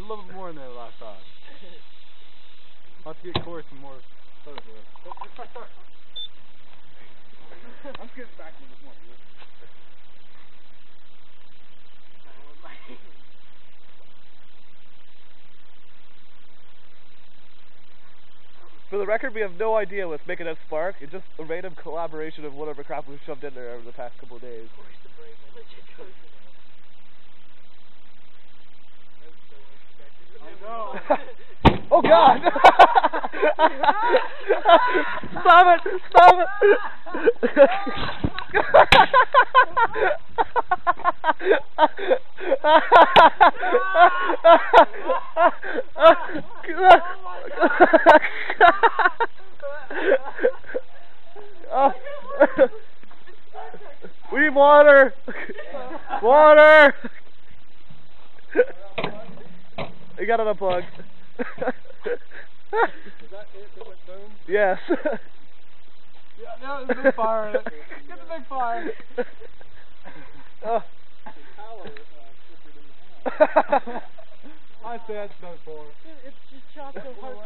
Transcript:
little bit more in there last time. I'll have to get Corey some more photos of it. I'm just getting back a little bit more. For the record, we have no idea what's making us spark. It's just a random collaboration of whatever crap we've shoved in there over the past couple of days. No. Oh God! Stop it! Stop it! We need water! Water! You got it unplugged. Is that it that went boom? Yes. Yeah, no, there's a big fire in it. Get the big fire. Oh. I said no for. It's just chopped so hard.